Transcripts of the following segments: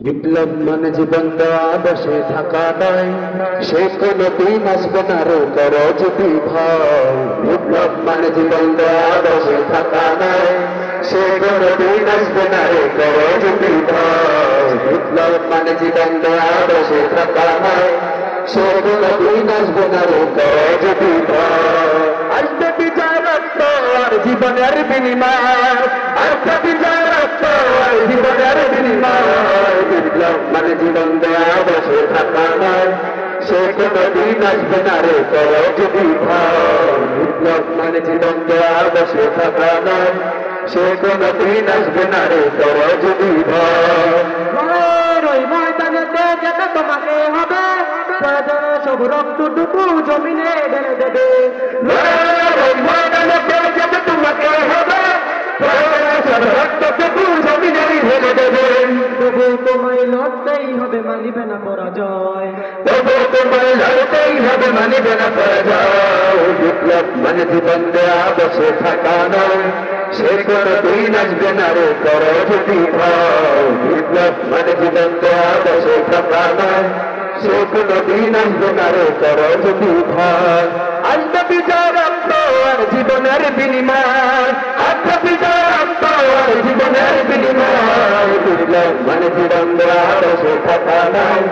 বিপ্লব মানে জীবন দেওয়া বসে থাকা নয়, সে কোনদিন আসবে না রে করো যদি ভয়। বিপ্লব মানে জীবন দেওয়া বসে থাকা নয়, সে কোনদিন আসবে না রে করো যদি ভয়। বিপ্লব মানে জীবন দেওয়া বসে থাকা নয়, সে কোনদিন আসবে না রে করো যদি ভয়। আসবে বিজয় রক্ত আর জীবনের বিনিময়, আসবে বিজয় রক্ত আর জীবনের বিনিময়। বিপ্লব মানে জীবন দেওয়া বসে থাকা নয়, সে কোনদিন আসবে না রে করো যদি ভয়। বিপ্লব মানে জীবন দেওয়া বসে থাকা নয়, সে কোনদিন আসবে না রে করো যদি ভয়। ওই ময়দানেতে যেতে তোমাকে হবে, প্রয়োজনে সব রক্তটুকু জমিনে ঢেলে দেবে। ওই ময়দানেতে যেতে তোমাকে হবে, প্রয়োজনে সব রক্তটুকু জমিনে ঢেলে দেবে। তবু তোমায় লড়তেই হবে, মানিবে না পরাজয়। তবু তোমায় লড়তেই হবে, মানিবে না পরাজয়। বিপ্লব মানে জীবন দেওয়া বসে থাকা নয়, সে কোনদিন আসবে না রে করো যদি ভয়। বিপ্লব মানে জীবন দেওয়া বসে থাকা নয়, সে কোনদিন আসবে না রে করো যদি ভয়। আসবে বিজয় রক্ত আর জীবনের বিনিময়, আসবে বিজয় রক্ত আর জীবনের বিনিময়। বিপ্লব মানে জীবন দেওয়া বসে থাকা নয়,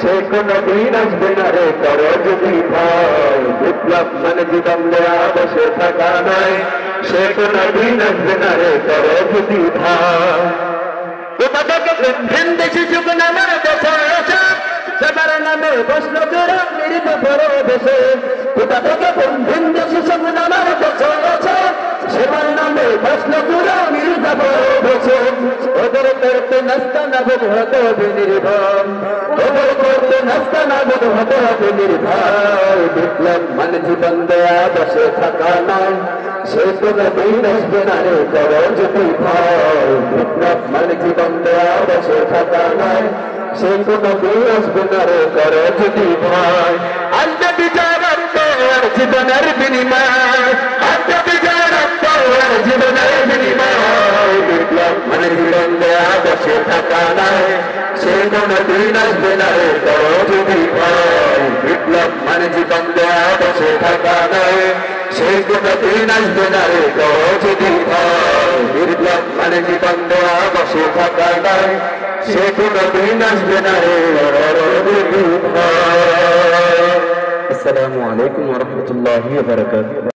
সে কোনদিন আসবে না রে করো যদি ভয়। বিপ্লব মানে জীবন দেওয়া বসে থাকা নয়, সে কোনদিন আসবে না রে করো যদি ভয়। কোথা থেকে ভিন দেশি যুগ নামের দেশে এসে সবার নামে বসলো জোরা মৃত বড় দেশে। কোথা থেকে ভিন দেশি যুগ নামের দেশে এসে সবার নামে বসলো জোরা মৃত বড় দেশে। ওদের করতে নাস্তা না বোধ হতো বিনির্ভর, ওদের করতে নাস্তা না বোধ হতো বিনির্ভর। বিপ্লব মানে জীবন দেয়া বসে থাকা নয়, সে কোনদিন আসবে না রে করো যদি ভয়। বিপ্লব মানে জীবন দেয়া বসে থাকা নয়, সে কোনদিন আসবে না রে করো যদি ভয়। আসবে বিজয় রক্ত আর জীবনের বিনিময়, আসবে বিজয় রক্ত আর জীবনের বিনিময়। বিপ্লব মানে জীবন দেয়া বসে থাকা নয়, সে কোনদিন আসবে না রে করো যদি ভয়। বিপ্লব মানে জীবন দেয়া বসে থাকা নয়, সে কোনদিন আসবে না রে করো যদি ভয়। বিপ্লব মানে জীবন দেওয়া বসে থাকা নয়, সে কোনদিন আসবে না রে করো যদি ভয়। আসসালামু আলাইকুম ওয়া রাহমাতুল্লাহি ওয়া বারাকাতুহু।